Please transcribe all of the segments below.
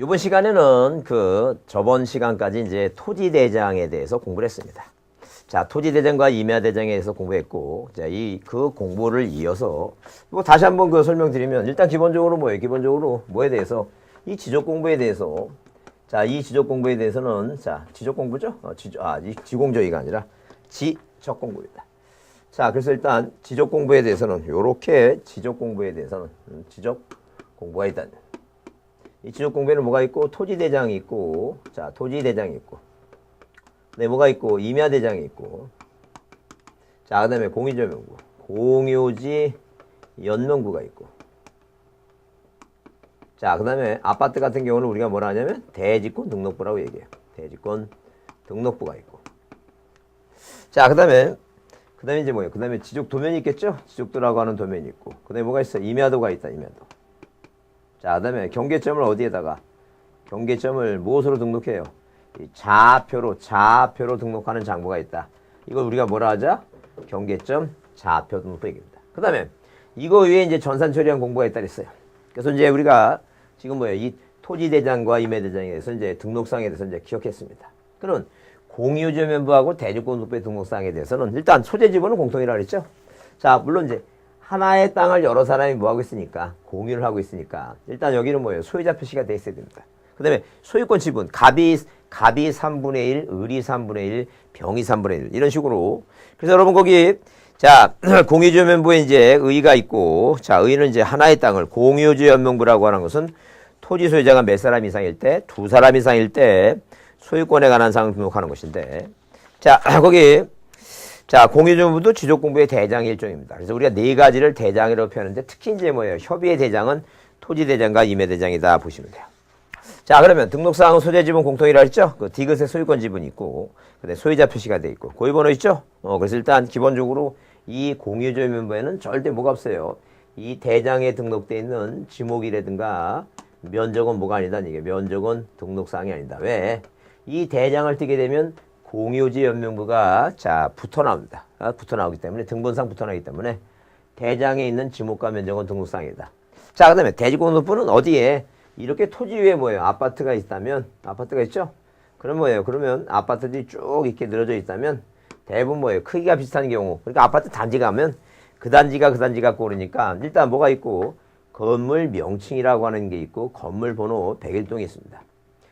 이번 시간에는 저번 시간까지 이제 토지대장에 대해서 공부를 했습니다. 자, 토지대장과 임야대장에 대해서 공부했고, 자, 그 공부를 이어서, 이거 다시 한번 설명드리면, 일단 기본적으로 뭐예요? 기본적으로 뭐에 대해서? 이 지적 공부에 대해서, 자, 이 지적 공부에 대해서는, 자, 지적 공부죠? 이 지공조이가 아니라 지적 공부입니다. 자, 그래서 일단 지적 공부에 대해서는, 요렇게 지적 공부에 대해서는, 지적 공부가 있다는. 이 지적 공부에는 뭐가 있고, 토지대장이 있고, 자, 토지대장이 있고, 네, 뭐가 있고, 임야대장이 있고, 자, 그 다음에 공유지연명부, 공유지 연명부가 있고, 자, 그 다음에 아파트 같은 경우는 우리가 뭐라 하냐면, 대지권 등록부라고 얘기해요. 대지권 등록부가 있고. 자, 그 다음에 이제 뭐예요? 그 다음에 지적 도면이 있겠죠? 지적도라고 하는 도면이 있고, 그 다음에 뭐가 있어? 임야도가 있다, 임야도. 자, 그 다음에 경계점을 어디에다가? 경계점을 무엇으로 등록해요? 좌표로 등록하는 장부가 있다. 이걸 우리가 뭐라 하자? 경계점 좌표 등록부 얘기입니다. 그 다음에 이거 위에 이제 전산 처리한 공부가 있다 그랬어요. 그래서 이제 우리가 지금 뭐예요? 이 토지대장과 임야대장에 대해서 이제 등록상에 대해서 이제 기억했습니다. 그럼 공유지연명부하고 대지권등록부의 등록상에 대해서는 일단 소재지번은 공통이라고 그랬죠? 자, 물론 이제 하나의 땅을 여러 사람이 뭐하고 있으니까, 공유를 하고 있으니까, 일단 여기는 뭐예요? 소유자 표시가 돼 있어야 됩니다. 그 다음에 소유권 지분, 갑이 3분의 1, 을이 3분의 1, 병이 3분의 1, 이런 식으로. 그래서 여러분 거기, 자, 공유지연명부에 이제 의가 있고, 자, 의는 이제 하나의 땅을 공유지연명부라고 하는 것은 토지 소유자가 몇 사람 이상일 때, 2사람 이상일 때 소유권에 관한 사항을 등록하는 것인데, 자, 거기, 자, 공유지연명부도 지적공부의 대장의 일종입니다. 그래서 우리가 네 가지를 대장이라고 표현하는데 특히 이제 뭐예요? 협의의 대장은 토지대장과 임야대장이다 보시면 돼요. 자, 그러면 등록사항은 소재지분 공통이라 했죠? 그 디귿의 소유권 지분이 있고, 근데 소유자 표시가 돼 있고, 고유번호 있죠? 그래서 일단 기본적으로 이 공유지연명부에는 절대 뭐가 없어요. 이 대장에 등록되어 있는 지목이라든가 면적은 뭐가 아니다. 이게 면적은 등록사항이 아니다. 왜? 이 대장을 띄게 되면 공유지연명부가 자 붙어 나옵니다. 붙어 나오기 때문에 등본상 붙어 나오기 때문에 대장에 있는 지목과 면적은 등록사항이다. 자, 그다음에 대지권등록부는 어디에 이렇게 토지 위에 뭐예요? 아파트가 있다면 아파트가 있죠? 그럼 뭐예요? 그러면 아파트들이 쭉 이렇게 늘어져 있다면 대부분 뭐예요? 크기가 비슷한 경우. 그러니까 아파트 단지 가면 그 단지가 갖고 그러니까 일단 뭐가 있고 건물 명칭이라고 하는 게 있고 건물 번호 101동이 있습니다.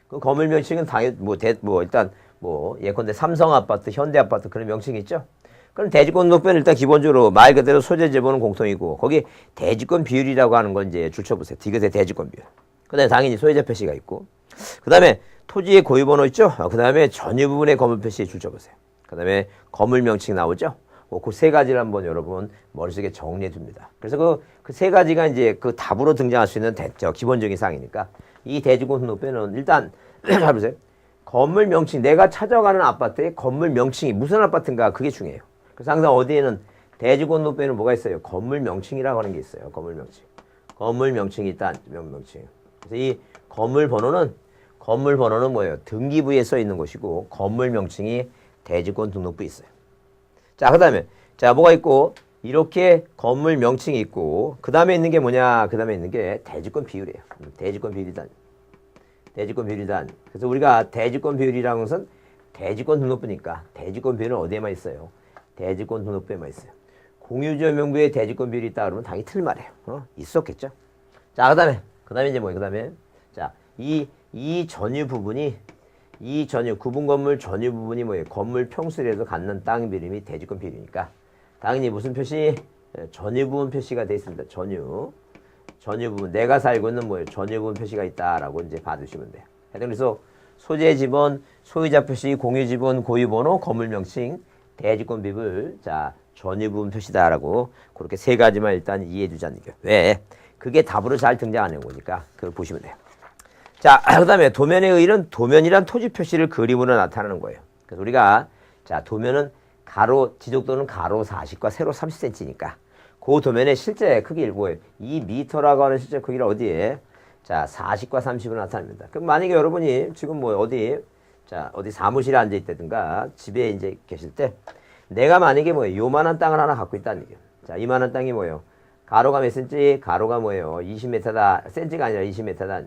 그 건물 명칭은 당연히 일단 예컨대 삼성 아파트, 현대 아파트 그런 명칭이 있죠? 그럼 대지권등록부는 일단 기본적으로 말 그대로 소재지번은 공통이고 거기 대지권 비율이라고 하는 건 이제 줄쳐보세요. 디귿의 대지권 비율. 그 다음에 당연히 소유자 표시가 있고 그 다음에 토지의 고유번호 있죠? 그 다음에 전유 부분의 건물 표시에 줄쳐보세요. 그 다음에 건물 명칭 나오죠? 그 세 가지를 한번 여러분 머릿속에 정리해 둡니다. 그래서 그 세 가지가 이제 그 답으로 등장할 수 있는 기본적인 사항이니까 이 대지권등록부는 일단 잘 보세요. 건물 명칭, 내가 찾아가는 아파트의 건물 명칭이 무슨 아파트인가 그게 중요해요. 그래서 항상 어디에는 대지권등록부에는 뭐가 있어요? 건물 명칭이라고 하는 게 있어요. 건물 명칭. 건물 명칭이 있다. 명칭. 그래서 이 건물 번호는 뭐예요? 등기부에 써 있는 것이고 건물 명칭이 대지권등록부에 있어요. 자, 그 다음에 자 뭐가 있고 이렇게 건물 명칭이 있고 그 다음에 있는 게 뭐냐? 그 다음에 있는 게 대지권 비율이에요. 대지권 비율이다. 대지권 비율이다. 그래서 우리가 대지권 비율이라는 것은 대지권 등록부니까 대지권 비율은 어디에만 있어요? 대지권 등록부에만 있어요. 공유지연명부에 대지권 비율이 있다 그러면 당연히 틀 말이에요. 있었겠죠? 자, 그 다음에 이제 뭐예요? 그 다음에 자, 이 전유 부분이 구분 건물 전유 부분이 뭐예요? 건물 평수에서 갖는 땅 비름이 대지권 비율이니까 당연히 무슨 표시? 전유 부분 표시가 되어 있습니다. 전유 부분. 내가 살고 있는 뭐예요? 전유 부분 표시가 있다라고 이제 봐두시면 돼요. 그래서 소재 지번, 소유자 표시, 공유 지번, 고유 번호, 건물 명칭, 대지권 비율, 자, 전유 부분 표시다라고 그렇게 세 가지만 일단 이해해 두자는 얘기예요. 왜? 그게 답으로 잘 등장하는 거니까 그걸 보시면 돼요. 자, 그 다음에 도면의 의의는 도면이란 토지 표시를 그림으로 나타내는 거예요. 그래서 우리가 자, 도면은 지적도는 가로 40과 세로 30cm니까 그 도면의 실제 크기 뭐예요? 2m라고 하는 실제 크기를 어디에? 자, 40과 30으로 나타냅니다. 그럼 만약에 여러분이 지금 어디 사무실에 앉아 있다든가 집에 이제 계실 때 내가 만약에 요만한 땅을 하나 갖고 있다는 얘기예요. 자, 이만한 땅이 가로가 몇 cm? 가로가 20m다. cm가 아니라 20m다.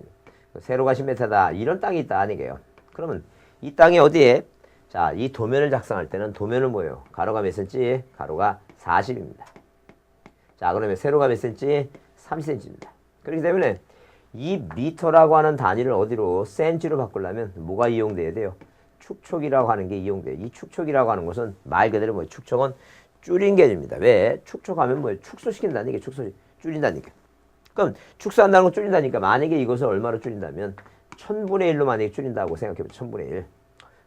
세로가 10m다. 이런 땅이 있다 아니게요. 그러면 이 땅이 어디에? 자, 이 도면을 작성할 때는 도면은 뭐예요? 가로가 몇 cm? 가로가 40입니다. 자, 그러면 세로가 몇 cm? 30cm입니다. 그렇기 때문에 이 미터라고 하는 단위를 어디로? 센치로 바꾸려면 뭐가 이용돼야 돼요? 축척이라고 하는 게 이용돼요. 이 축척이라고 하는 것은 말 그대로 뭐예요? 축척은 줄인 개념입니다. 왜? 축척하면 뭐예요? 축소시킨다는 게 줄인다니까. 그럼 축소한다는 건 줄인다니까. 만약에 이것을 얼마로 줄인다면 1000분의 1로 만약에 줄인다고 생각해보죠. 1000분의 1.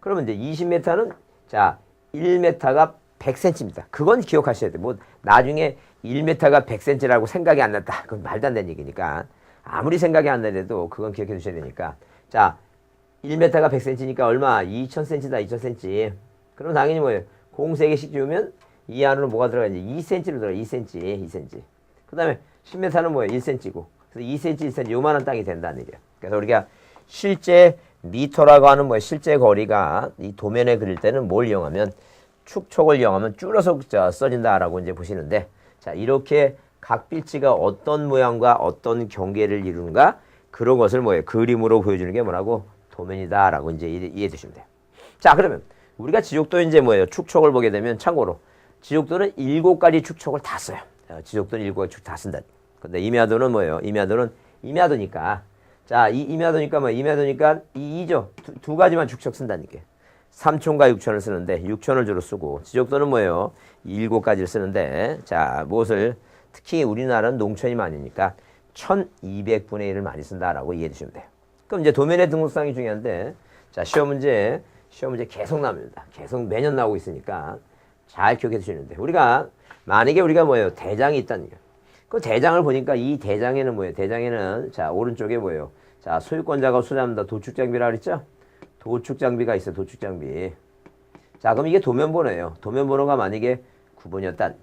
그러면 이제 20m는 자 1m가 100cm입니다. 그건 기억하셔야 돼요. 뭐 나중에 1m가 100cm라고 생각이 안 났다. 그건 말도 안 되는 얘기니까. 아무리 생각이 안 나도 그건 기억해 두셔야 되니까. 자 1m가 100cm니까 얼마? 2000cm다. 2000cm. 그럼 당연히 뭐예요? 공 3개씩 지우면 이 안으로 뭐가 들어가지? 2cm로 들어가. 2cm. 2cm. 그 다음에 10m는 뭐예요? 1cm고. 그래서 2cm, 1cm 요만한 땅이 된다는 얘기예요. 그래서 우리가 실제 미터라고 하는 뭐예요? 실제 거리가 이 도면에 그릴 때는 뭘 이용하면 축척을 이용하면 줄여서 써진다라고 이제 보시는데 자, 이렇게 각 필지가 어떤 모양과 어떤 경계를 이루는가 그런 것을 뭐예요? 그림으로 보여주는 게 뭐라고? 도면이다라고 이제 이해해 주시면 돼요. 자, 그러면 우리가 지적도 이제 뭐예요? 축척을 보게 되면 참고로 지적도는 7가지 축척을 다 써요. 지적도는 7가지 축척 다 쓴다. 근데 임야도는 뭐예요? 임야도니까. 자, 이 임야도니까 뭐 임야도니까 이 2죠. 두 가지만 축척 쓴다니까. 3촌과 6촌을 쓰는데 6촌을 주로 쓰고 지적도는 뭐예요? 7가지를 쓰는데 자, 무엇을 특히 우리나라는 농촌이 많으니까 1200분의 1을 많이 쓴다라고 이해해 주시면 돼요. 그럼 이제 도면의 등록상이 중요한데 자, 시험 문제 계속 나옵니다. 계속 매년 나오고 있으니까 잘 기억해 두시는데 우리가 만약에 우리가 뭐예요? 대장이 있다는 거예요. 그 대장을 보니까 이 대장에는 뭐예요? 대장에는 자, 오른쪽에 뭐예요? 자, 소유권자가 수장합니다. 도축장비라 그랬죠? 도축장비가 있어요. 도축장비. 자, 그럼 이게 도면번호예요. 도면번호가 만약에 9번이었다.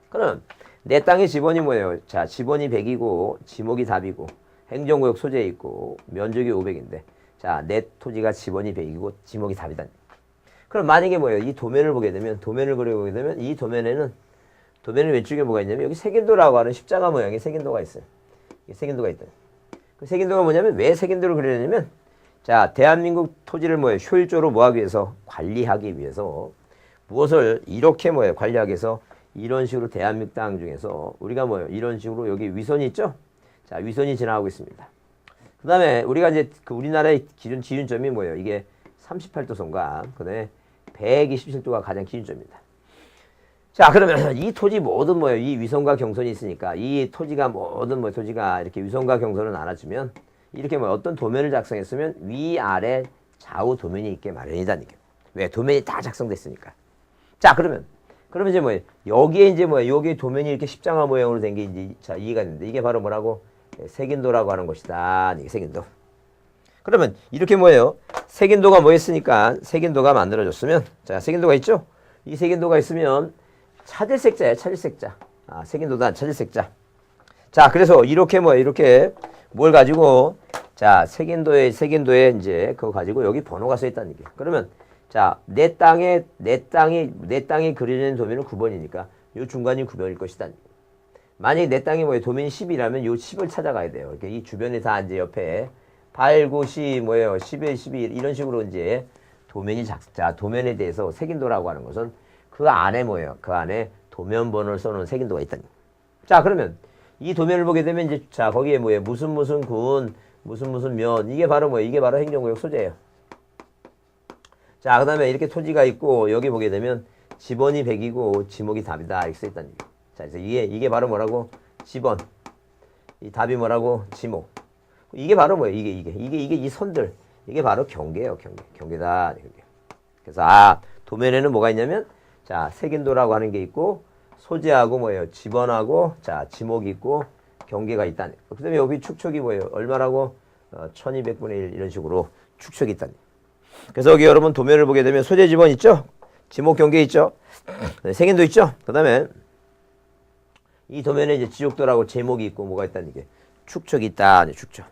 그럼 내 땅의 지번이 뭐예요? 자, 지번이 100이고 지목이 답이고 행정구역 소재에 있고 면적이 500인데 자, 내 토지가 지번이 100이고 지목이 답이다. 그럼 만약에 뭐예요? 이 도면을 보게 되면 도면을 그려보게 되면 이 도면에는 도면의 왼쪽에 뭐가 있냐면 여기 색인도라고 하는 십자가 모양의 색인도가 있어요. 색인도가 있다. 그 색인도가 뭐냐면 왜 색인도를 그리냐면 자, 대한민국 토지를 뭐예요? 효율적으로 뭐하기 위해서? 관리하기 위해서 무엇을 이렇게 뭐예요? 관리하기 위해서 이런 식으로 대한민국 땅 중에서 우리가 뭐예요? 이런 식으로 여기 위선이 있죠? 자, 위선이 지나가고 있습니다. 그 다음에 우리가 이제 그 우리나라의 기준점이 뭐예요? 이게 38도선과 그 다음에 127도가 가장 기준점입니다. 자, 그러면 이 토지 모든 뭐예요? 이 위선과 경선이 있으니까 이 토지가 모든 뭐 토지가 이렇게 위선과 경선을 나눠주면 이렇게 뭐 어떤 도면을 작성했으면 위아래 좌우 도면이 있게 마련이다니까. 왜? 도면이 다 작성됐으니까. 자, 그러면 이제 뭐예요? 여기에 이제 뭐예요? 여기 도면이 이렇게 십자가 모양으로 된 게 이제 자, 이해가 되는데 이게 바로 뭐라고? 색인도라고 하는 것이다. 이게 색인도. 그러면 이렇게 뭐예요? 색인도가 뭐 했으니까 색인도가 만들어졌으면 자, 색인도가 있죠? 이 색인도가 있으면 차질색자예요. 차질색자. 아, 색인도다. 차질색자. 자, 그래서 이렇게 뭐예요? 이렇게 뭘 가지고 자, 색인도에 이제 그거 가지고 여기 번호가 써 있다는 얘기예요. 그러면 자, 내 땅이 그려진 도면은 9번이니까 요 중간이 9번일 것이다. 만약에 내 땅이 뭐예요? 도면이 10이라면 요 10을 찾아가야 돼요. 이렇게 이 주변에 다 이제 옆에 8, 9, 10 뭐예요? 11, 12 이런 식으로 이제 도면에 대해서 색인도라고 하는 것은 그 안에 뭐예요? 그 안에 도면 번호를 써놓은 색인도가 있다니. 자, 그러면 이 도면을 보게 되면 이제 자, 거기에 뭐예요? 무슨 군, 무슨 면 이게 바로 뭐예요? 이게 바로 행정구역 소재예요. 자, 그 다음에 이렇게 토지가 있고 여기 보게 되면 지번이 100이고 지목이 답이다 이렇게 써 있다는 얘기예요. 자, 그래서 이게 바로 뭐라고? 지번. 이 답이 뭐라고? 지목. 이게 바로 뭐예요? 이게 이 선들. 이게 바로 경계예요. 경계다. 그래서 도면에는 뭐가 있냐면 자, 색인도라고 하는 게 있고 소재하고 뭐예요? 지번하고 자, 지목이 있고 경계가 있다는. 그다음에 여기 축척이 뭐예요? 얼마라고? 1200분의 1 이런 식으로 축척이 있다는. 그래서 여기 여러분 도면을 보게 되면 소재 지번 있죠? 지목 경계 있죠? 색인도 있죠? 그다음에 이 도면에 이제 지적도라고 제목이 있고 뭐가 있다는 게 축척이 있다. 축척.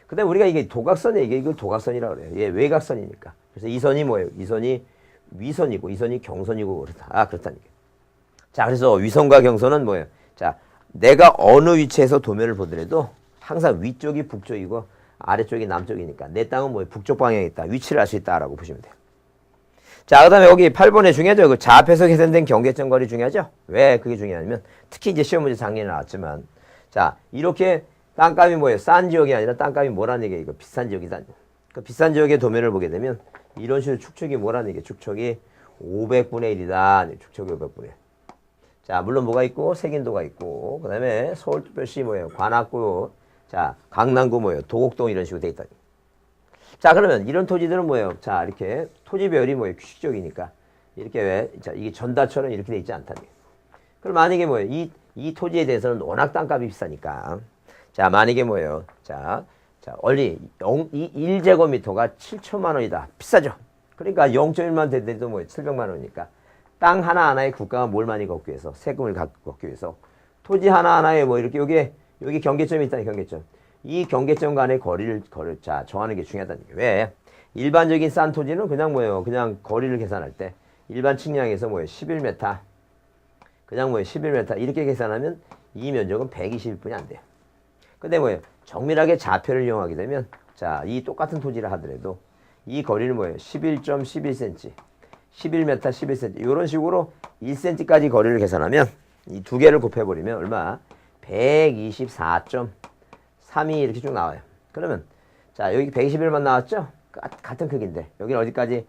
그다음에 우리가 이게 도각선이에요. 이걸 도각선이라고 그래요. 얘 외곽선이니까. 그래서 이 선이 뭐예요? 이 선이 위선이고 이 선이 경선이고 그렇다. 그렇다는 게. 자, 그래서 위선과 경선은 뭐예요? 자, 내가 어느 위치에서 도면을 보더라도 항상 위쪽이 북쪽이고 아래쪽이 남쪽이니까 내 땅은 뭐예요? 북쪽 방향에 있다. 위치를 알 수 있다라고 보시면 돼요. 자, 그 다음에 여기 8번에 중요하죠. 그 좌표에서 계산된 경계점 거리 중요하죠. 왜 그게 중요하냐면 특히 이제 시험 문제 작년에 나왔지만 자, 이렇게 땅값이 뭐예요? 싼 지역이 아니라 땅값이 뭐라는 얘기예요? 이거 비싼 지역이다. 그 비싼 지역의 도면을 보게 되면 이런 식으로 축척이 뭐라는 얘기예요? 축척이 500분의 1이다. 축척이 500분의 1. 자, 물론 뭐가 있고 색인도가 있고 그 다음에 서울특별시 뭐예요? 관악구, 자, 강남구 뭐예요? 도곡동 이런 식으로 돼 있다. 자, 그러면 이런 토지들은 뭐예요? 자, 이렇게 토지별이 뭐예요? 규칙적이니까 이렇게 왜? 자, 이게 전다처럼 이렇게 돼 있지 않다는 거예요. 그럼 만약에 뭐예요? 이 토지에 대해서는 워낙 땅값이 비싸니까 자, 만약에 뭐예요? 자, 원리 1제곱미터가 7천만 원이다. 비싸죠? 그러니까 0.1만 된데도 뭐예요? 700만 원이니까 땅 하나하나에 국가가 뭘 많이 걷기 위해서 세금을 걷기 위해서 토지 하나하나에 뭐 이렇게 여기 경계점이 있다는 경계점. 이 경계점 간의 거리를 자, 정하는 게 중요하다는 게 왜? 일반적인 싼 토지는 그냥 뭐예요? 그냥 거리를 계산할 때 일반 측량에서 뭐예요? 11m. 그냥 뭐예요? 11m. 이렇게 계산하면 이 면적은 120분이 안 돼요. 근데 뭐예요? 정밀하게 좌표를 이용하게 되면 자, 이 똑같은 토지를 하더라도 이 거리는 뭐예요? 11.11cm. 11m, 11cm. 이런 식으로 1cm까지 거리를 계산하면 이 두 개를 곱해버리면 얼마? 124.32 이렇게 쭉 나와요. 그러면 자, 여기 121만 나왔죠? 같은 크기인데 여기는 어디까지?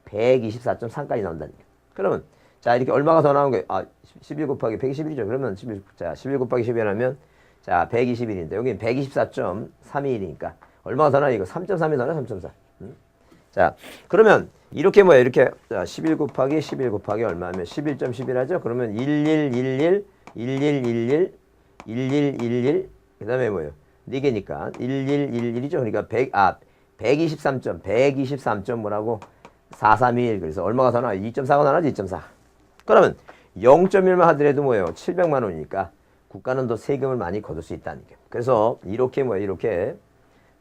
124.3까지 나온다는 거예요. 그러면 자, 이렇게 얼마가 더 나온 거예요? 아, 11 곱하기 121이죠. 그러면 11 곱하기 11 하면 자, 121인데 여기는 124.321이니까 얼마가 더 나요? 이거 3.3이 더 나요? 3.4. 자, 그러면 이렇게 뭐예요? 이렇게 자, 11 곱하기 11 곱하기 얼마면 11.11 하죠? 그러면 1111 1111 1111 그다음에 뭐예요? 4개니까 1111이죠. 그러니까 123점 뭐라고? 431. 그래서 얼마가 더 나와요? 2.4가 나와요? 2.4. 그러면 0.1만 하더라도 뭐예요? 700만 원이니까 국가는 더 세금을 많이 거둘 수 있다는 게. 그래서 이렇게 뭐예요? 이렇게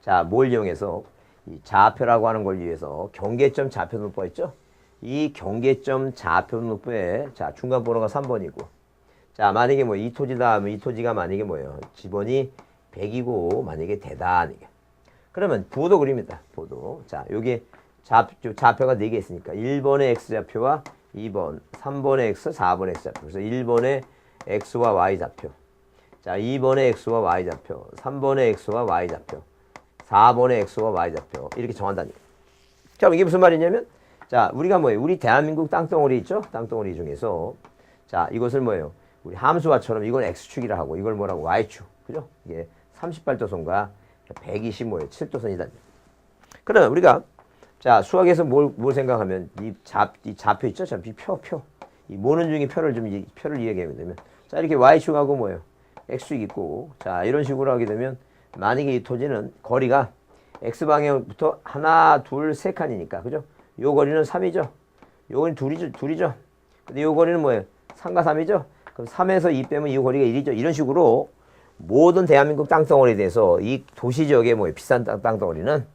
자, 뭘 이용해서 이 좌표라고 하는 걸 위해서 경계점 좌표등록부가 있죠? 이 경계점 좌표등록부에 자, 중간 번호가 3번이고 자, 만약에 뭐 이 토지다. 이 토지가 만약에 뭐예요? 지번이 100이고 만약에 대다. 그러면 부호도 그립니다. 부호도. 자, 여기 좌표가 4개 있으니까 1번의 X좌표와 2번, 3번의 X, 4번의 X좌표. 그래서 1번의 X와 Y좌표. 자, 2번의 X와 Y좌표. 3번의 X와 Y좌표. 4번의 X와 Y좌표. 이렇게 정한다는 거예요. 자, 이게 무슨 말이냐면 자, 우리가 뭐예요? 우리 대한민국 땅덩어리 있죠? 땅덩어리 중에서 자, 이것을 뭐예요? 우리 함수화처럼 이건 X축이라 하고 이걸 뭐라고? Y축. 그죠? 이게 38도선과 125의 7도선이다. 그러면 우리가 자, 수학에서 뭘 생각하면 이 좌표 있죠? 이 표. 이 모는 중에 표를 이야기하게 되면 자, 이렇게 Y축하고 뭐예요? X축 있고 자, 이런 식으로 하게 되면 만약에 이 토지는 거리가 X방향부터 하나, 둘, 세 칸이니까 그죠? 요 거리는 3이죠? 요거는 둘이죠? 근데 요 거리는 뭐예요? 3과 3이죠? 그럼 3에서 2 빼면 이 거리가 1이죠? 이런 식으로 모든 대한민국 땅덩어리에 대해서 이 도시지역의 뭐예요? 비싼 땅덩어리는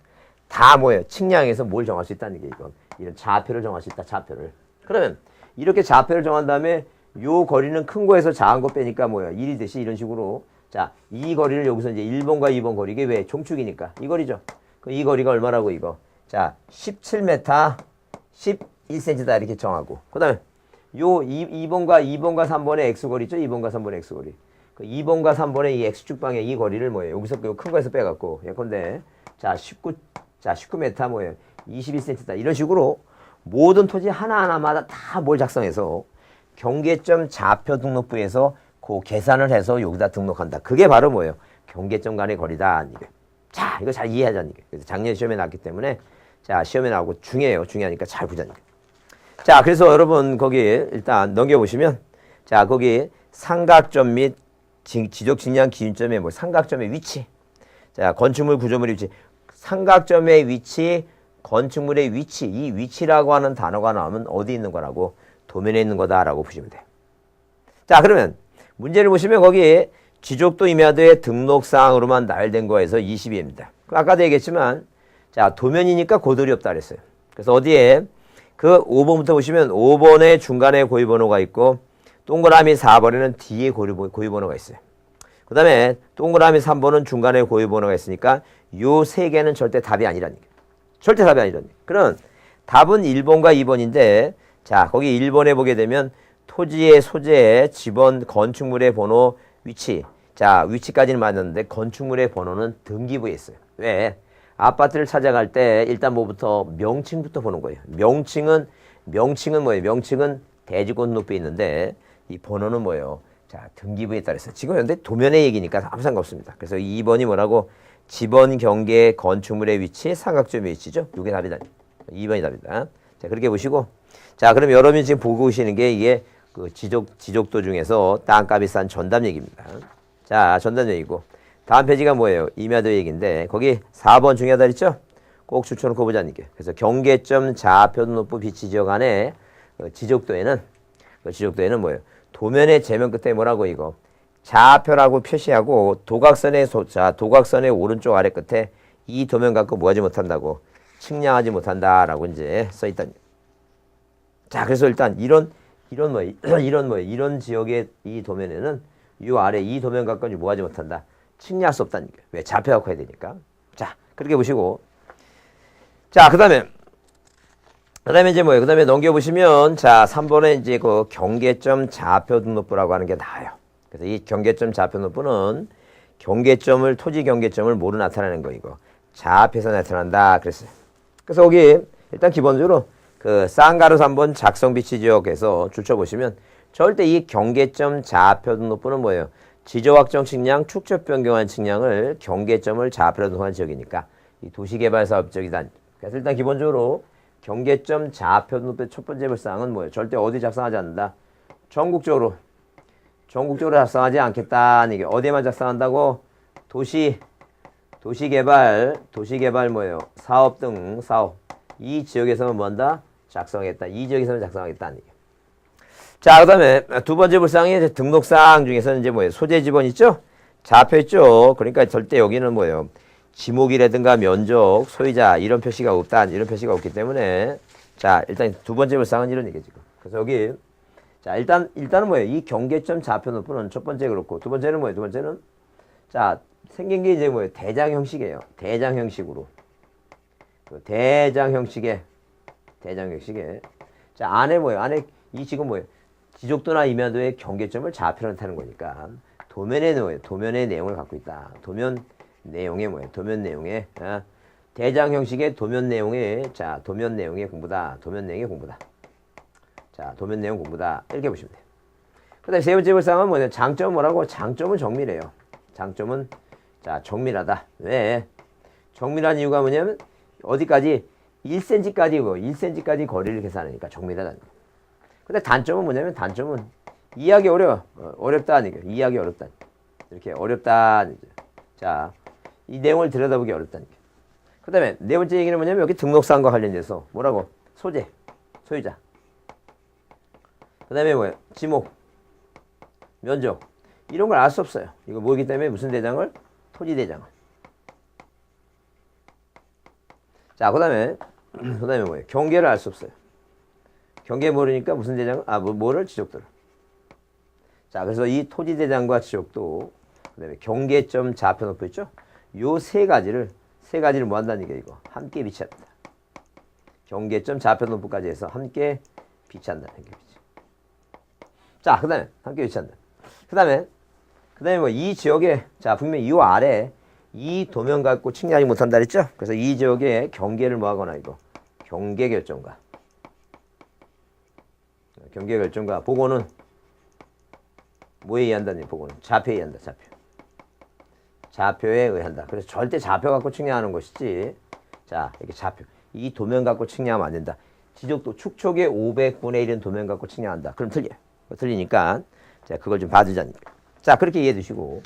다 뭐예요? 측량해서 뭘 정할 수 있다는 게 이건. 이런 좌표를 정할 수 있다, 좌표를. 그러면 이렇게 좌표를 정한 다음에 요 거리는 큰 거에서 작은 거 빼니까 뭐예요? 1이 되시 이런 식으로. 자, 이 거리를 여기서 이제 1번과 2번 거리, 이게 왜? 종축이니까. 이 거리죠. 그럼 이 거리가 얼마라고 이거? 자, 17m, 11cm다 이렇게 정하고. 그 다음에 요 2번과 3번의 X거리 있죠? 2번과 3번의 X거리. 그 2번과 3번의 이 X축 방의 이 거리를 뭐예요? 여기서 큰 거에서 빼갖고. 예컨대. 자, 19m 뭐예요? 21cm다. 이런 식으로 모든 토지 하나하나마다 다 뭘 작성해서 경계점 좌표 등록부에서 그 계산을 해서 여기다 등록한다. 그게 바로 뭐예요? 경계점 간의 거리다. 이게. 자, 이거 잘 이해하자는 게. 그래서 작년 시험에 나왔기 때문에 자, 시험에 나오고 중요해요. 중요하니까 잘 보자는 게. 자, 그래서 여러분 거기 일단 넘겨보시면 자, 거기 삼각점 및 지적 측량 기준점의 뭐 삼각점의 위치. 자, 건축물 구조물의 위치. 삼각점의 위치, 건축물의 위치. 이 위치라고 하는 단어가 나오면 어디 있는 거라고? 도면에 있는 거다라고 보시면 돼요. 자, 그러면 문제를 보시면 거기 지적도 임야도의 등록사항으로만 나열된 거에서 22입니다. 아까도 얘기했지만 자, 도면이니까 고들이 없다 그랬어요. 그래서 어디에 그 5번부터 보시면 5번에 중간에 고유번호가 있고 동그라미 4번에는 뒤에 고유번호가 있어요. 그 다음에 동그라미 3번은 중간에 고유번호가 있으니까 요 세 개는 절대 답이 아니라는 게. 절대 답이 아니라는 게. 그럼 답은 1번과 2번인데 자, 거기 1번에 보게 되면 토지의 소재, 지번, 건축물의 번호, 위치. 자, 위치까지는 맞는데 건축물의 번호는 등기부에 있어요. 왜? 아파트를 찾아갈 때 일단 뭐부터 명칭부터 보는 거예요. 명칭은 뭐예요? 명칭은 대지권 등록부에 있는데 이 번호는 뭐예요? 자, 등기부에 따라서. 지금 현재 도면의 얘기니까 아무 상관없습니다. 그래서 2번이 뭐라고? 지번, 경계, 건축물의 위치, 삼각점의 위치죠. 이게 답이다. 2번이 답이다. 자, 그렇게 보시고. 자, 그럼 여러분이 지금 보고 계시는 게 이게 그 지적도 중에서 땅값이 싼 전담 얘기입니다. 자, 전담 얘기고. 다음 페이지가 뭐예요? 임야도 얘기인데 거기 4번 중요하다 그랬죠? 꼭 추천놓고 보자는 게. 그래서 경계점 좌표 등록부 비치 지역 안에 지적도에는 뭐예요? 도면의 제면 끝에 뭐라고 이거? 좌표라고 표시하고 도각선의 오른쪽 아래 끝에 이 도면 갖고 뭐 하지 못한다고? 측량하지 못한다라고 이제 써 있다. 자, 그래서 일단 이런 지역의 이 도면에는 이 아래 이 도면 갖고는 뭐 하지 못한다? 측량할 수 없다는 거예요. 왜? 좌표 갖고 해야 되니까. 자, 그렇게 보시고. 자, 그 다음에 이제 뭐예요? 그 다음에 넘겨보시면, 자, 3번에 이제 그 경계점 좌표 등록부라고 하는 게 나와요. 그래서 이 경계점 좌표 등록부는 토지 경계점을 뭐로 나타내는 거, 이거. 좌표에서 나타난다. 그랬어요. 그래서 거기, 일단 기본적으로 그 쌍가루 3번 작성 비치 지역에서 줄쳐보시면, 절대 이 경계점 좌표 등록부는 뭐예요? 지적 확정 측량, 축적 변경한 측량을 경계점을 좌표로 등록한 지역이니까 이 도시개발 사업 지역이다. 그래서 일단 기본적으로 경계점 좌표 등록부의 첫 번째 불사항은 뭐예요? 절대 어디 작성하지 않는다. 전국적으로 작성하지 않겠다는 게 어디에만 작성한다고? 도시개발 뭐예요? 사업 등 사업 이 지역에서만 뭐한다? 작성하겠다. 이 지역에서만 작성하겠다는 얘기. 자, 그 다음에 두 번째 불사항이 등록사항 중에서는 이제 뭐예요? 소재 지번 있죠? 좌표 있죠? 그러니까 절대 여기는 뭐예요? 지목이라든가 면적, 소유자 이런 표시가 없기 때문에 자, 일단 두 번째 불사항은 이런 얘기죠. 그래서 여기 자, 일단은 뭐예요? 이 경계점 좌표 등록부는 첫 번째 그렇고 두 번째는 뭐예요? 두 번째는 자, 생긴 게 이제 뭐예요? 대장 형식이에요. 대장 형식으로. 대장 형식에 자, 안에 뭐예요? 안에 이 지금 뭐예요? 지적도나 임야도의 경계점을 좌표로 나타내는 거니까 도면의 내용을 갖고 있다. 도면 내용의 대장 형식의 도면 내용의 공부다. 자, 도면 내용 공부다. 이렇게 보시면 돼요. 그다음에 세 번째 불사항은 뭐냐? 장점은 뭐라고? 장점은 정밀해요. 장점은 자, 정밀하다. 왜? 정밀한 이유가 뭐냐면 어디까지 1cm까지 거리를 계산하니까 정밀하다는 거예요. 근데 단점은 뭐냐면 단점은 이해하기 어렵다는 얘기예요. 이해하기 어렵다. 이렇게 어렵다는 얘기죠. 자, 이 내용을 들여다보기 어렵다는 얘기예요. 그 다음에 네 번째 얘기는 뭐냐면 여기 등록사항과 관련돼서 뭐라고? 소재, 소유자. 그 다음에 뭐예요? 지목, 면적. 이런 걸 알 수 없어요. 이거 뭐이기 때문에 무슨 대장을? 토지 대장을. 자, 그 다음에 뭐예요? 경계를 알 수 없어요. 경계 모르니까 무슨 대장? 뭐를? 지적도를. 자, 그래서 이 토지 대장과 지적도, 그 다음에 경계점 좌표 등록부 있죠? 요 세 가지를 뭐 한다는 얘기야, 이거. 함께 비치한다. 경계점 좌표 등록부까지 해서 함께 비치한다. 자, 그 다음에 함께 비치한다. 그 다음에 뭐 이 지역에, 자, 분명히 이 아래 이 도면 갖고 측량하지 못한다 그랬죠? 그래서 이 지역에 경계를 뭐 하거나 이거. 경계 결정과 보고는 뭐에 의한다니? 보고는 좌표에 의한다. 좌표에 의한다. 그래서 절대 좌표 갖고 측량하는 것이지. 자, 이렇게 좌표. 이 도면 갖고 측량하면 안 된다. 지적도 축척의 500분의 1은 도면 갖고 측량한다. 그럼 틀려요. 틀리니까 자, 그걸 좀 봐주자니까. 자, 그렇게 이해해 두시고.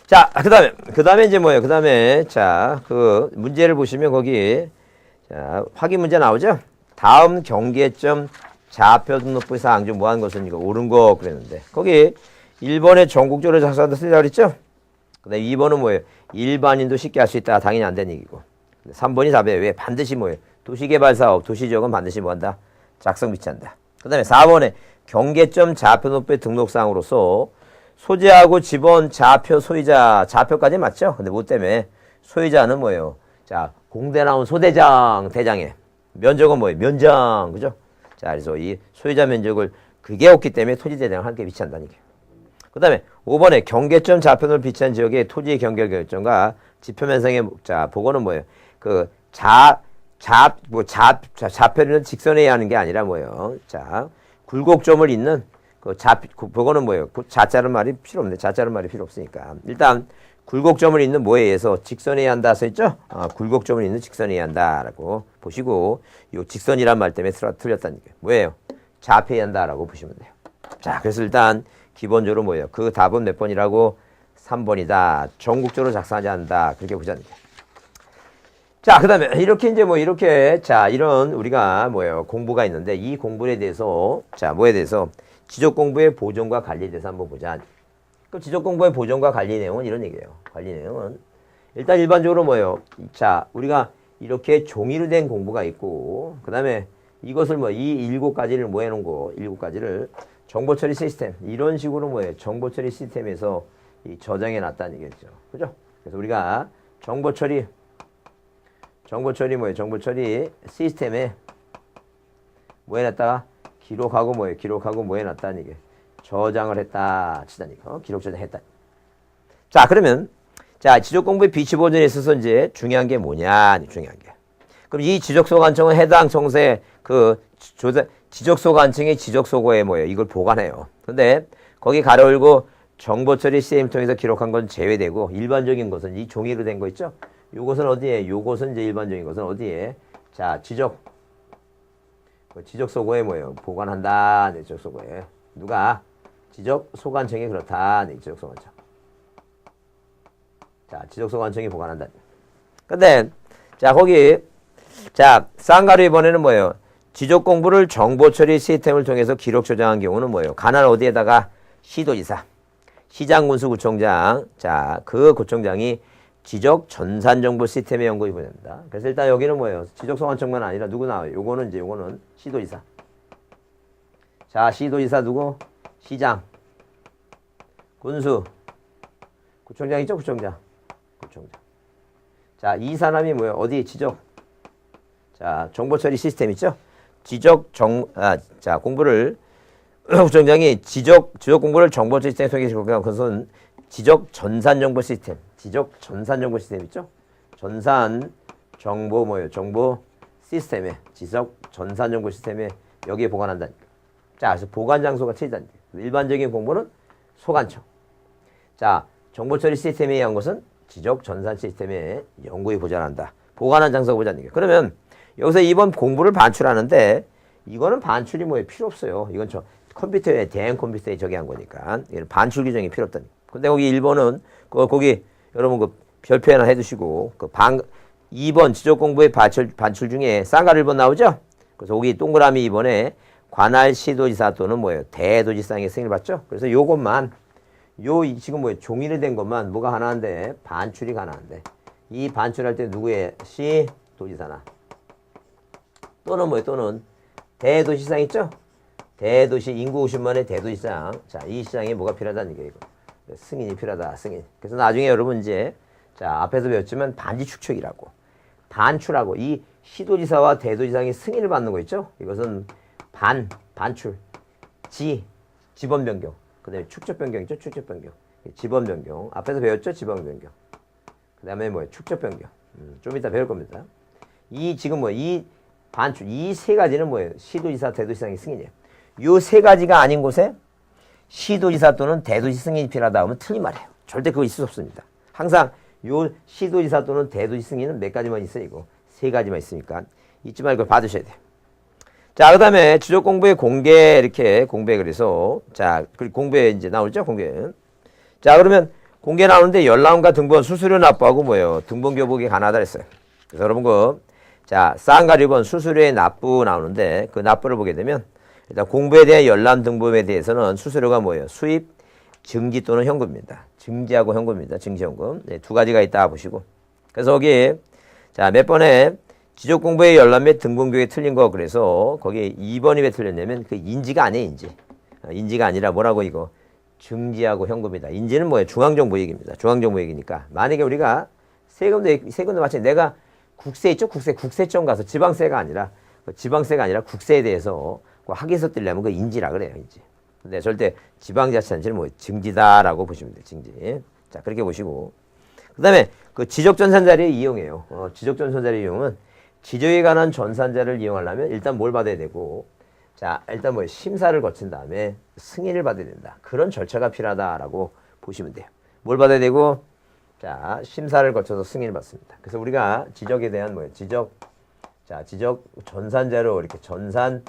자, 그 다음에 이제 뭐예요? 그 다음에 자, 그 문제를 보시면 거기 자, 확인 문제 나오죠? 다음 경계점 좌표 등록부 사항 중 뭐한 것은 이거 옳은 거 그랬는데 거기 1번에 전국적으로 작성한다 쓰자 그랬죠? 그 다음에 2번은 뭐예요? 일반인도 쉽게 할 수 있다. 당연히 안 되는 얘기고. 3번이 답이에요. 왜? 반드시 뭐예요? 도시개발사업, 도시지역은 반드시 뭐한다? 작성 비치한다. 그 다음에 4번에 경계점 좌표 등록부의 등록사항으로서 소재하고 지번, 좌표, 소유자, 좌표까지 맞죠? 근데 뭐 때문에? 소유자는 뭐예요? 자, 공대 나온 소대장, 대장에. 면적은 뭐예요? 면장, 그죠? 자, 그래서 이 소유자 면적을 그게 없기 때문에 토지 대장을 함께 비치한다는 얘기예요. 그 다음에 5번에 경계점 좌표를 비치한 지역의 토지 경계 결정과 지표면상의 자, 보고는 뭐예요? 그 좌표는 직선에 의해 하는 게 아니라 뭐예요? 자, 굴곡점을 잇는 그거는 뭐예요? 그 자자는 말이 필요 없네. 자자는 말이 필요 없으니까. 일단 굴곡점을 잇는 뭐에 의해서 직선에 의해 한다 써있죠? 굴곡점을 잇는 직선에 의해 한다라고 보시고 이 직선이란 말 때문에 틀렸다는 게 뭐예요? 좌표에 한다라고 보시면 돼요. 자, 그래서 일단 기본적으로 뭐예요? 그 답은 몇 번이라고? 3번이다. 전국적으로 작성하지 않는다. 그렇게 보자는 거예요. 자, 그 다음에 이렇게 이제 뭐 이렇게 자, 이런 우리가 뭐예요? 공부가 있는데 이 공부에 대해서 자, 뭐에 대해서 지적공부의 보존과 관리에 대해서 한번 보자. 그 지적공부의 보존과 관리 내용은 이런 얘기예요. 관리 내용은 일단 일반적으로 뭐예요? 자, 우리가 이렇게 종이로 된 공부가 있고 그 다음에 이것을 뭐 이 7가지를 뭐 해놓은 거 7가지를 정보처리 시스템 이런 식으로 뭐예요? 정보처리 시스템에서 이 저장해 놨다는 얘기죠. 그죠? 그래서 우리가 정보처리 뭐예요? 정보처리 시스템에 뭐 해놨다가 기록하고 뭐예요? 기록하고 뭐 해놨다는 얘기. 저장을 했다 치다니까. 기록 저장했다. 자, 그러면 자, 지적공부의 비치 보존에 있어서 이제 중요한 게 뭐냐? 중요한 게. 그럼 이 지적소관청은 해당 청사의 그 지적소관청의 지적소고에 뭐예요? 이걸 보관해요. 근데 거기 가로 열고 정보처리 시스템을 통해서 기록한 건 제외되고 일반적인 것은 이 종이로 된 거 있죠? 요것은 어디에? 요것은 이제 일반적인 것은 어디에? 자, 지적소고에 뭐예요? 보관한다. 네, 지적소고에. 누가? 지적소관청이 그렇다. 네, 지적소관청. 자, 지적소관청이 보관한다. 근데 자, 거기 자, 쌍가루 이번에는 뭐예요? 지적공부를 정보처리 시스템을 통해서 기록 저장한 경우는 뭐예요? 관할 어디에다가? 시도지사, 시장군수구청장. 자, 그 구청장이 지적 전산정보 시스템에 연구해 보낸다. 그래서 일단 여기는 뭐예요? 지적소관청만 아니라 누구 나와요? 요거는 시도지사. 자, 시도지사 누구? 시장, 군수, 구청장 있죠? 구청장. 자, 이 사람이 뭐예요? 어디? 지적. 자, 정보처리 시스템 있죠? 자, 공부를 구청장이 지적 공부를 정보처리 시스템에 통해 기록한 것은 지적 전산정보 시스템. 지적 전산정보 시스템 있죠? 전산정보 뭐예요? 정보 시스템에 지적 전산정보 시스템에 여기에 보관한다. 자, 그래서 보관 장소가 틀리다는 거예요. 일반적인 공부는 소관청. 자, 정보처리 시스템에 의한 것은 지적 전산 시스템에 연구에 보관한다. 보관한 장소가 보자는 거예요. 그러면 여기서 이번 공부를 반출하는데 이거는 반출이 뭐예요? 필요 없어요. 이건 컴퓨터에 대행 컴퓨터에 저기 한 거니까 반출 규정이 필요 없다니. 근데 거기 1번은 거기 여러분 그 별표 하나 해두시고 2번 지적 공부의 반출 중에 쌍가루 1번 나오죠? 그래서 거기 동그라미 2번에 관할 시도지사 또는 뭐예요? 대도지사의 승인을 받죠? 그래서 요것만 지금 뭐예요? 종이로 된 것만 뭐가 가능한데 반출이 가능한데 이 반출할 때 누구의 시도지사나 또는 뭐예요? 또는 대도시장 있죠? 대도시 인구 50만의 대도시장. 자, 이 시장에 뭐가 필요하다는 얘기예요. 승인이 필요하다. 승인. 그래서 나중에 여러분 이제 자, 앞에서 배웠지만 반지 축척이라고 반출하고 이 시도지사와 대도지사의 승인을 받는 거 있죠? 이것은 반출, 지번 변경. 그다음에 축적 변경 있죠? 축적 변경. 지번 변경. 앞에서 배웠죠? 지번 변경. 그다음에 뭐예요? 축적 변경. 좀 이따 배울 겁니다. 이 지금 이 반출 이 세 가지는 뭐예요? 시도지사, 대도지사의 승인이에요. 요 세 가지가 아닌 곳에 시도지사 또는 대도시 승인이 필요하다 하면 틀린 말이에요. 절대 그거 있을 수 없습니다. 항상 요 시도지사 또는 대도시 승인은 몇 가지만 있어요. 이거 세 가지만 있으니까 잊지 말고 받으셔야 돼요. 자, 그 다음에 지적공부의 공개 이렇게 공개 그래서 자, 공개 이제 나오죠? 공개. 자, 그러면 공개 나오는데 열람과 등본 수수료 납부하고 뭐예요? 등본 교복이 가능하다 했어요. 그래서 여러분 자, 쌍가루 1번 수수료의 납부 나오는데 그 납부를 보게 되면 일단 공부에 대한 열람 등본에 대해서는 수수료가 뭐예요? 수입, 증지 또는 현금입니다. 증지하고 현금입니다. 증지현금. 네, 두 가지가 있다 보시고. 그래서 거기 자, 몇 번에 지적 공부의 열람 및 등본 교육이 틀린 거 그래서 거기 2번이 왜 틀렸냐면 그 인지가 아니에요, 인지. 인지가 아니라 뭐라고 이거? 증지하고 현금이다. 인지는 뭐예요? 중앙정보 얘기입니다. 중앙정보 얘기니까. 만약에 우리가 세금도 마치 내가 국세 있죠? 국세청 가서 지방세가 아니라 국세에 대해서 그 학위서 떼려면 그 인지라 그래요, 인지. 근데 절대 지방자치단체는 뭐 증지다라고 보시면 돼요, 증지. 자, 그렇게 보시고. 그 다음에 그 지적전산자를 이용해요. 지적전산자를 이용은 지적에 관한 전산자를 이용하려면 일단 뭘 받아야 되고, 자, 일단 뭐 심사를 거친 다음에 승인을 받아야 된다. 그런 절차가 필요하다라고 보시면 돼요. 뭘 받아야 되고, 자, 심사를 거쳐서 승인을 받습니다. 그래서 우리가 지적에 대한 뭐예요? 지적 전산자로 이렇게 전산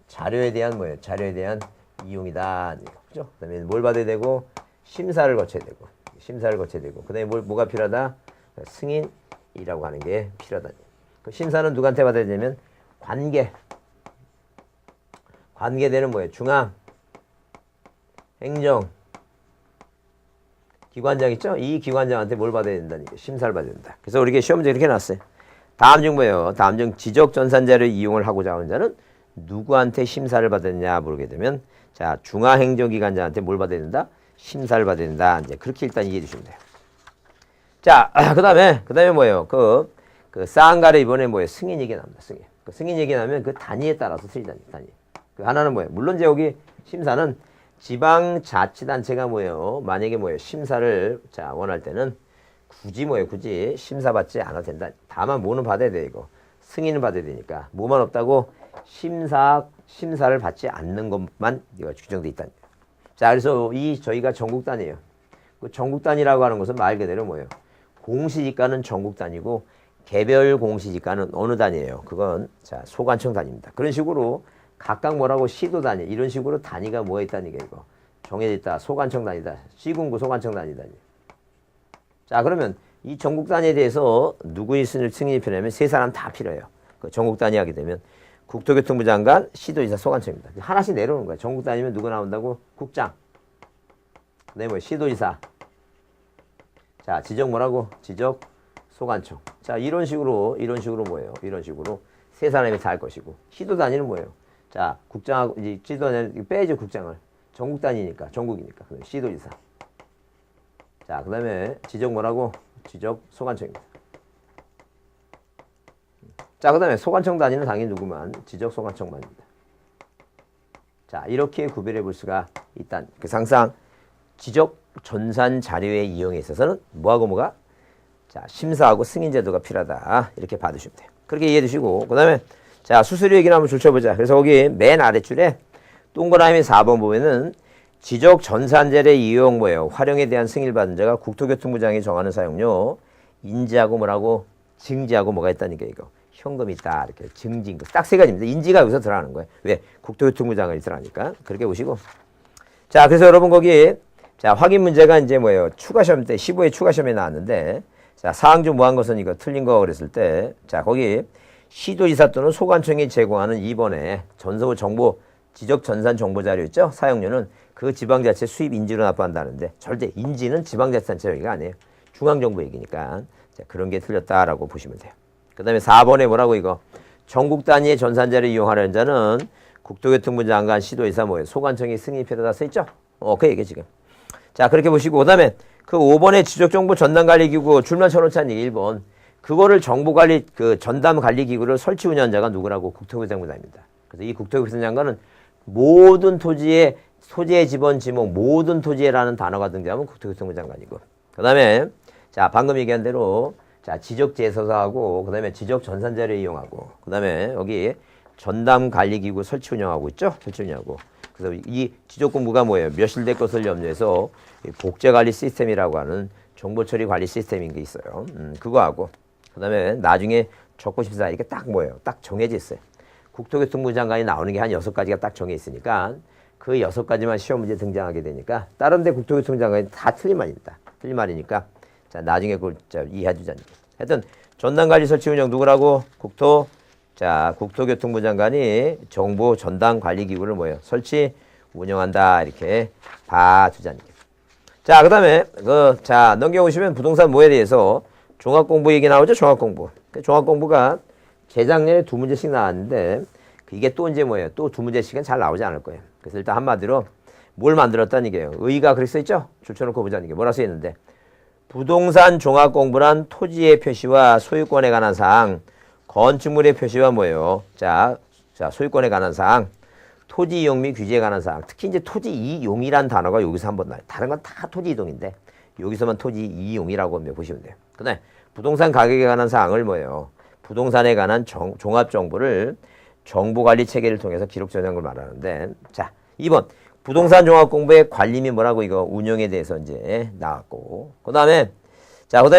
자료에 대한 뭐예요? 자료에 대한 이용이다. 그죠? 그 다음에 뭘 받아야 되고, 심사를 거쳐야 되고, 그 다음에 뭐가 필요하다? 승인이라고 하는 게 필요하다. 그 심사는 누구한테 받아야 되냐면, 관계되는 뭐예요? 중앙, 행정, 기관장 있죠? 이 기관장한테 뭘 받아야 된다는 게 심사를 받아야 된다. 그래서 우리 시험 문제 이렇게 나왔어요. 다음 중 뭐예요? 다음 중 지적 전산자를 이용을 하고자 하는 자는 누구한테 심사를 받았냐 물게 되면, 자, 중앙행정기관장한테 뭘 받아야 된다? 심사를 받아야 된다. 이제 그렇게 일단 이해해 주시면 돼요. 자, 그 다음에 뭐예요? 그 사안가래 이번에 뭐예요? 승인 얘기 나옵니다. 승인 얘기 나면 그 단위에 따라서 틀리다니, 단위. 그 하나는 뭐예요? 물론 이제 여기 심사는 지방자치단체가 뭐예요? 만약에 뭐예요? 심사를 자 원할 때는 굳이 심사받지 않아도 된다. 다만 뭐는 받아야 돼 이거. 승인을 받아야 되니까. 뭐만 없다고? 심사를 받지 않는 것만 이거 규정돼 있다. 자, 그래서 저희가 전국 단위예요. 그 전국 단위라고 하는 것은 말 그대로 뭐예요? 공시지가는 전국 단위고 개별 공시지가는 어느 단위예요? 그건 자 소관청 단위입니다. 그런 식으로 각각 뭐라고 시도 단위 이런 식으로 단위가 뭐가 있다는 게 이거 정해져 있다. 소관청 단위다. 시군구 소관청 단위다. 자, 그러면 이 전국 단위에 대해서 누구의 승인이 필요하면 세 사람 다 필요해요. 그 전국 단위 하게 되면 국토교통부 장관, 시도지사, 소관청입니다. 하나씩 내려오는 거예요. 전국 단위면 누가 나온다고? 국장. 그다음에 뭐 시도지사. 자, 지적 뭐라고? 지적 소관청. 자, 이런 식으로 뭐예요? 이런 식으로 세 사람이 다 할 것이고 시도 단위는 뭐예요? 자, 국장하고 이제 시도 단위 빼야죠, 국장을. 전국 단위니까, 전국이니까. 시도지사. 자, 그다음에 지적 뭐라고? 지적 소관청입니다. 자, 그다음에 소관청 단위는 당연히 누구만? 지적 소관청만입니다. 자, 이렇게 구별해 볼 수가 있다. 그래서 항상 지적 전산 자료의 이용에 있어서는 뭐가? 자, 심사하고 승인 제도가 필요하다. 이렇게 받으시면 돼요. 그렇게 이해해 주시고, 그 다음에, 자, 수수료 얘기를 한번 줄쳐보자. 그래서 거기 맨 아래줄에 동그라미 4번 보면은 지적 전산자료의 이용 뭐예요? 활용에 대한 승인을 받은 자가 국토교통부장이 정하는 사용료, 인지하고 뭐라고? 증지하고 뭐가 있다니까, 이거. 현금이 있다. 이렇게 증지인 거. 딱 세 가지입니다. 인지가 여기서 들어가는 거예요. 왜? 국토교통부장이 들어가니까. 그렇게 보시고. 자, 그래서 여러분 거기, 자, 확인 문제가 이제 뭐예요? 추가시험 때, 15회 추가시험에 나왔는데, 자, 사항 중 뭐한 것은 이거 틀린 거 그랬을 때, 자, 거기 시도지사 또는 소관청이 제공하는 2번에 전서부 정보, 지적 전산 정보 자료 있죠? 사용료는 그 지방자치 수입 인지로 납부한다는데, 절대 인지는 지방자치단체 얘기가 아니에요. 중앙정부 얘기니까. 자, 그런 게 틀렸다라고 보시면 돼요. 그 다음에 4번에 뭐라고 이거? 전국 단위의 전산자를 이용하려는 자는 국토교통부 장관, 시도지사 뭐예요? 소관청이 승인이 필요하다 써있죠? 그 얘기 지금. 자, 그렇게 보시고, 그 다음에 그 5번에 지적정보 전담관리기구 줄만 쳐놓자는 얘기 1번. 그거를 정보관리, 전담관리기구를 설치 운영한 자가 누구라고? 국토교통부장입니다. 그래서 이 국토교통부 장관은 모든 토지의 소재 지번 지목 모든 토지에라는 단어가 등장하면 국토교통부 장관이고. 그 다음에 자, 방금 얘기한 대로 자, 지적재서사하고 그 다음에 지적전산자를 이용하고 그 다음에 여기 전담관리기구 설치 운영하고 있죠? 설치 운영하고. 그래서 이 지적공부가 뭐예요? 멸실될 것을 염려해서 복제관리 시스템이라고 하는 정보처리 관리 시스템인 게 있어요. 그거하고 그 다음에 나중에 적고심사 이렇게 딱 뭐예요? 딱 정해져 있어요. 국토교통부 장관이 나오는 게 한 6가지가 딱 정해 있으니까 그 6가지만 시험 문제 등장하게 되니까 다른 데 국토교통부 장관이 다 틀린 말입니다. 틀린 말이니까 자, 나중에 그걸 이해해 주자니. 하여튼 전담관리 설치 운영 누구라고? 국토교통부 장관이 정보 전담 관리 기구를 뭐예요? 설치 운영한다. 이렇게 봐두자니. 자, 그다음에 자, 넘겨보시면 부동산 뭐에 대해서 종합공부 얘기 나오죠? 종합공부. 종합공부가 재작년에 2문제씩 나왔는데 이게 또 이제 뭐예요? 또 2문제씩은 잘 나오지 않을 거예요. 그래서 일단 한마디로 뭘 만들었다는 얘기예요. 의의가 그렇게 써 있죠? 줄쳐놓고 보자는 게 뭐라 써 있는데 부동산 종합 공부란 토지의 표시와 소유권에 관한 사항, 건축물의 표시와 뭐예요? 자, 소유권에 관한 사항, 토지 이용 및 규제에 관한 사항. 특히 이제 토지 이용이란 단어가 여기서 한번 나와요. 다른 건 다 토지 이동인데 여기서만 토지 이용이라고 보시면 돼요. 그다음에 부동산 가격에 관한 사항을 뭐예요? 부동산에 관한 종합 정보를 정보관리 체계를 통해서 기록 저장한 걸 말하는데, 자, 2번 부동산 종합 공부의 관리및 뭐라고 이거 운영에 대해서 이제 나왔고, 그다음에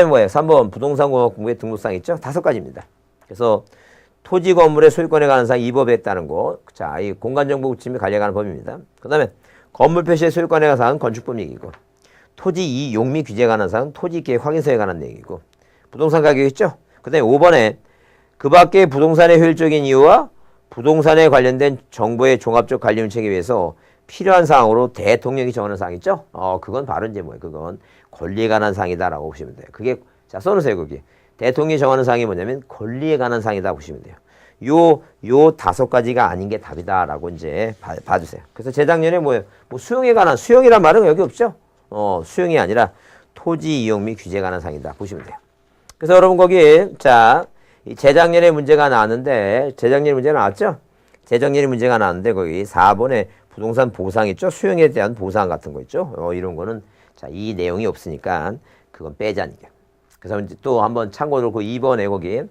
뭐예요? 3번 부동산 종합 공부의 등록사항 있죠? 5가지입니다. 그래서 토지 건물의 소유권에 관한 사항 이 법에 있다는 거. 자, 이 공간정보 구침이 관리에 관한 법입니다. 그다음에 건물 표시의 소유권에 관한 사항은 건축법 얘기고, 토지 이용 및 규제에 관한 사항은 토지계획 확인서에 관한 얘기고, 부동산 가격 있죠? 그다음에 5번에 그 밖에 부동산의 효율적인 이유와 부동산에 관련된 정보의 종합적 관리 운영에 위해서 필요한 사항으로 대통령이 정하는 사항 있죠? 그건 바로 이제 뭐예요? 그건 권리에 관한 사항이다라고 보시면 돼요. 그게, 자, 써놓으세요, 거기. 대통령이 정하는 사항이 뭐냐면 권리에 관한 사항이다 보시면 돼요. 요 5가지가 아닌 게 답이다라고 이제 봐주세요. 그래서 재작년에 뭐예요? 뭐 수용에 관한, 수용이란 말은 여기 없죠? 수용이 아니라 토지 이용 및 규제에 관한 사항이다 보시면 돼요. 그래서 여러분 거기, 자, 재작년에 문제가 나왔는데, 재작년에 문제가 나왔죠? 재작년에 문제가 나왔는데, 거기 4번에 부동산 보상 있죠? 수용에 대한 보상 같은 거 있죠? 이런 거는, 자, 이 내용이 없으니까, 그건 빼자는 게. 그래서 이제 또 한번 참고 놓고 2번에 거기,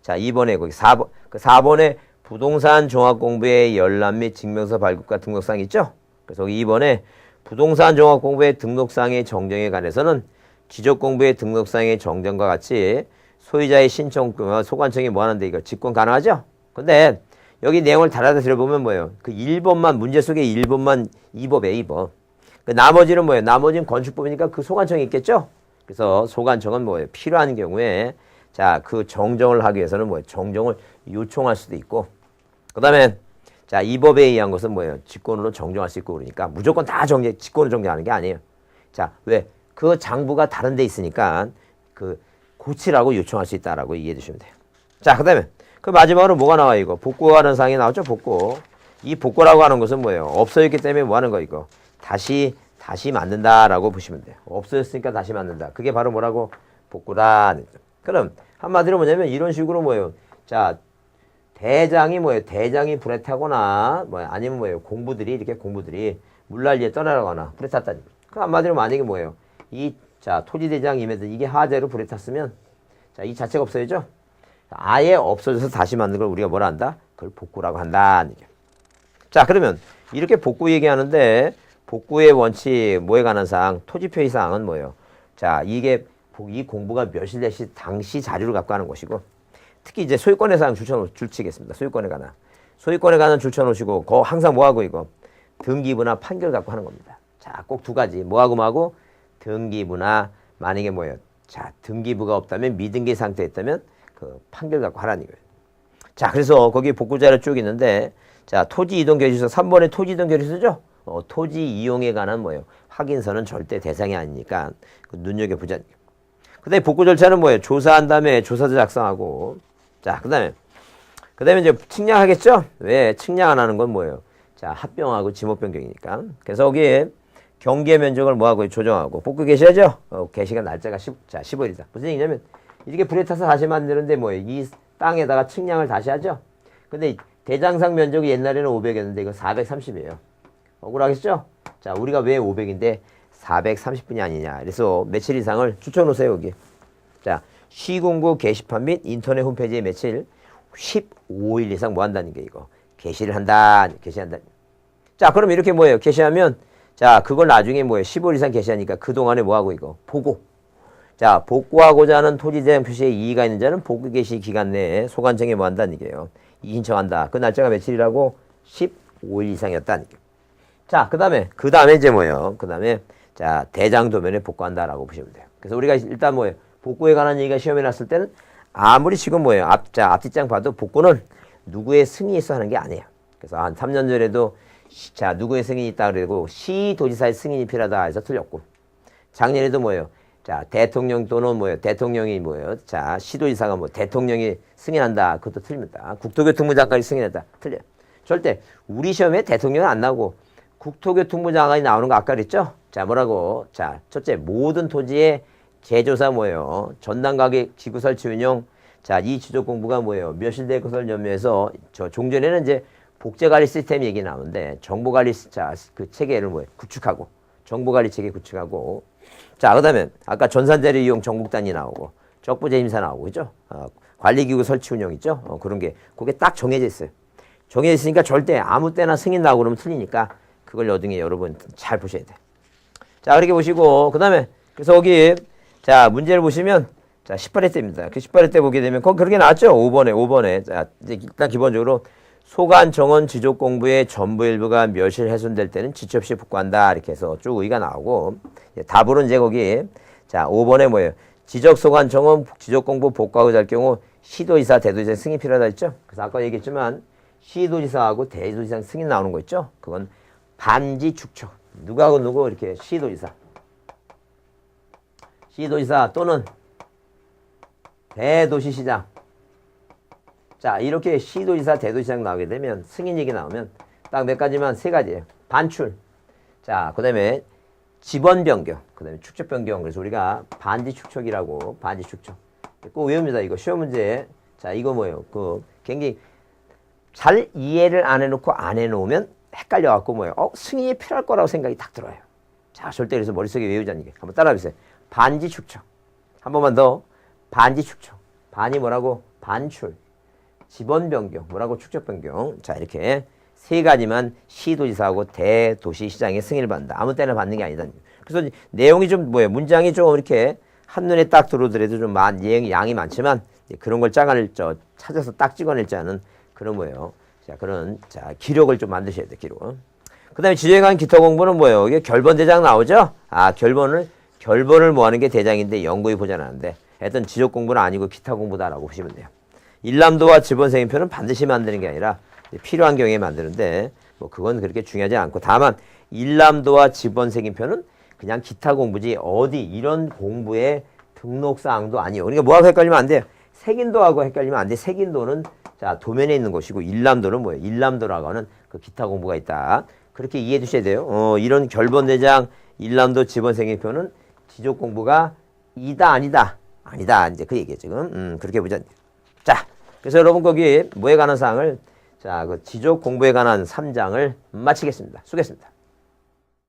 자, 2번에 거기 4번에 부동산 종합 공부의 열람 및 증명서 발급과 등록사항 있죠? 그래서 2번에 부동산 종합 공부의 등록사항의 정정에 관해서는 지적 공부의 등록사항의 정정과 같이 소유자의 신청과 소관청이 뭐 하는데 이거 직권 가능하죠? 근데 여기 내용을 달아서 들어보면 뭐예요? 그 1번만, 문제 속에 1번만 2법에 2번. 그 나머지는 뭐예요? 나머지는 건축법이니까 그 소관청이 있겠죠? 그래서 소관청은 뭐예요? 필요한 경우에, 자, 그 정정을 하기 위해서는 뭐예요? 정정을 요청할 수도 있고, 그 다음에, 자, 이 법에 의한 것은 뭐예요? 직권으로 정정할 수 있고 그러니까 무조건 다 직권으로 정정하는 게 아니에요. 자, 왜? 그 장부가 다른 데 있으니까 그 고치라고 요청할 수 있다라고 이해해 주시면 돼요. 자, 그 다음에 그 마지막으로 뭐가 나와요? 이거 복구하는 사항이 나왔죠? 복구. 이 복구라고 하는 것은 뭐예요? 없어졌기 때문에 뭐 하는 거 이거? 다시 만든다라고 보시면 돼요. 없어졌으니까 다시 만든다. 그게 바로 뭐라고? 복구라. 그럼 한마디로 뭐냐면 이런 식으로 뭐예요? 자, 대장이 뭐예요? 대장이 불에 타거나 뭐 아니면 뭐예요? 공부들이 물난리에 떠나거나 불에 탔다니. 그 한마디로 만약에 뭐예요? 자, 토지대장임에도 이게 하재로 불에 탔으면, 자, 이 자체가 없어야죠? 아예 없어져서 다시 만든 걸 우리가 뭐라 한다? 그걸 복구라고 한다. 자, 그러면 이렇게 복구 얘기하는데 복구의 원칙, 뭐에 관한 사항, 토지표의 사항은 뭐예요? 자, 이 공부가 멸실대시 당시 자료를 갖고 하는 것이고, 특히 이제 소유권의 사항 줄치겠습니다. 소유권에 관한 줄쳐놓으시고, 항상 뭐하고 이거? 등기부나 판결 갖고 하는 겁니다. 자, 꼭 2가지. 뭐하고? 등기부나, 만약에 뭐예요? 자, 등기부가 없다면, 미등기 상태에 있다면, 그 판결 갖고 하라는 거예요. 자, 그래서 거기 복구 자료 쭉 있는데, 자, 토지 이동 결의서, 3번에 토지 이동 결의서죠? 토지 이용에 관한 뭐예요? 확인서는 절대 대상이 아니니까, 그 눈여겨보자. 그 다음에 복구 절차는 뭐예요? 조사한 다음에 조사서 작성하고, 자, 그 다음에 이제 측량하겠죠? 왜? 측량 안 하는 건 뭐예요? 자, 합병하고 지목 변경이니까. 그래서 거기에 경계 면적을 뭐하고 조정하고, 복구 개시하죠? 개시가 날짜가 15일이다. 무슨 얘기냐면, 이렇게 불에 타서 다시 만드는데 뭐예요? 이 땅에다가 측량을 다시 하죠? 근데 대장상 면적이 옛날에는 500이었는데 이거 430이에요. 억울하겠죠? 자, 우리가 왜 500인데 430분이 아니냐. 그래서 며칠 이상을 추천놓으세요, 여기. 자, 시공고 게시판 및 인터넷 홈페이지에 며칠 15일 이상 뭐 한다는 게 이거. 게시한다. 자, 그럼 이렇게 뭐예요? 게시하면, 자, 그걸 나중에 뭐예요? 15일 이상 게시하니까 그동안에 뭐 하고 이거? 보고. 자, 복구하고자 하는 토지대장 표시에 이의가 있는 자는 복구 개시 기간 내에 소관청에 뭐 한다는 얘기예요. 신청한다. 그 날짜가 며칠이라고? 15일 이상이었다는 얘기예요. 자, 그 다음에 이제 뭐예요? 그 다음에, 자, 대장 도면에 복구한다라고 보시면 돼요. 그래서 우리가 일단 뭐예요? 복구에 관한 얘기가 시험에 났을 때는 아무리 지금 뭐예요? 앞뒷장 봐도 복구는 누구의 승인이 있어 하는 게 아니에요. 그래서 한 3년 전에도 자, 누구의 승인이 있다 그러고 시도지사의 승인이 필요하다 해서 틀렸고, 작년에도 뭐예요? 자, 대통령 또는 뭐예요? 대통령이 뭐예요? 자, 시도지사가 뭐 대통령이 승인한다. 그것도 틀립니다. 국토교통부 장관이 승인했다. 틀려요. 절대 우리 시험에 대통령은 안 나오고 국토교통부 장관이 나오는 거 아까 그랬죠? 자, 뭐라고? 자, 첫째, 모든 토지의 제조사 뭐예요? 전담 가게 지구 설치 운영. 자, 이 지적 공부가 뭐예요? 멸실될 것을 염려해서 저 종전에는 이제 복제 관리 시스템 얘기 나오는데 정보 관리 그 체계를 뭐예요? 구축하고 정보 관리 체계 구축하고. 자, 그다음에 아까 전산자료 이용 정복단이 나오고 적부제 임사 나오고 그죠? 관리기구 설치 운영 있죠? 그런 게 그게 딱 정해져 있어요. 정해져 있으니까 절대 아무 때나 승인 나오고 그러면 틀리니까 그걸 여등에 여러분 잘 보셔야 돼. 자, 그렇게 보시고 그다음에 그래서 거기 자, 문제를 보시면 자, 18회 때입니다. 그 18회 때 보게 되면 거기 그렇게 나왔죠? 5번에. 자, 이제 일단 기본적으로 소관 정원 지적 공부의 전부 일부가 멸실 훼손될 때는 지체 없이 복구한다. 이렇게 해서 쭉 의의가 나오고 답으로 이제 거기 자, 5번에 뭐예요? 지적 소관 정원 지적 공부 복구하고자 할 경우 시도지사 대도지사 승인이 필요하다 했죠? 그래서 아까 얘기했지만 시도지사하고 대도지사 승인 나오는 거 있죠? 그건 반지 축척. 누구하고 누구 이렇게 시도지사 또는 대도시시장. 자, 이렇게 시도지사, 대도시장 나오게 되면 승인 얘기 나오면 딱 몇 가지만 세 가지예요. 반출. 자, 그 다음에 지번 변경. 그 다음에 축척 변경. 그래서 우리가 반지 축척이라고 반지 축척. 꼭 외웁니다. 이거 시험 문제. 자, 이거 뭐예요? 그 굉장히 잘 이해를 안 해놓고 안 해놓으면 헷갈려갖고 뭐예요? 승인이 필요할 거라고 생각이 딱 들어요. 자, 절대 그래서 머릿속에 외우자는 게. 한번 따라해보세요. 반지 축척. 한 번만 더. 반지 축척. 반이 뭐라고? 반출. 지번 변경. 뭐라고? 축척 변경. 자, 이렇게 세 가지만 시도지사하고 대도시시장의 승인을 받는다. 아무 때나 받는 게 아니다. 그래서 내용이 좀 뭐예요? 문장이 좀 이렇게 한눈에 딱 들어오더라도 좀 양이 많지만 그런 걸 찾아서 딱 찍어낼 줄 아는 그런 뭐예요? 자, 그런 기록을 좀 만드셔야 돼요. 기록. 그 다음에 지정에 관한 기타 공부는 뭐예요? 이게 결번 대장 나오죠? 결번을 뭐 하는 게 대장인데 연구에 보잖아. 하는데 하여튼 지적 공부는 아니고 기타 공부다라고 보시면 돼요. 일람도와 지번생인표는 반드시 만드는 게 아니라 필요한 경우에 만드는데 뭐 그건 그렇게 중요하지 않고 다만 일람도와 지번생인표는 그냥 기타 공부지 어디 이런 공부의 등록사항도 아니에요. 그러니까 뭐하고 헷갈리면 안 돼요. 색인도하고 헷갈리면 안 돼. 색인도는 자 도면에 있는 것이고 일람도는 뭐예요? 일람도라고 하는 그 기타 공부가 있다. 그렇게 이해해 주셔야 돼요. 이런 결번대장, 일람도, 지번생인표는 지적 공부가 이다 아니다. 아니다. 이제 그 얘기예요. 지금 그렇게 보자. 자, 그래서 여러분 거기 뭐에 관한 사항을 자, 그 지적 공부에 관한 3장을 마치겠습니다. 수고했습니다.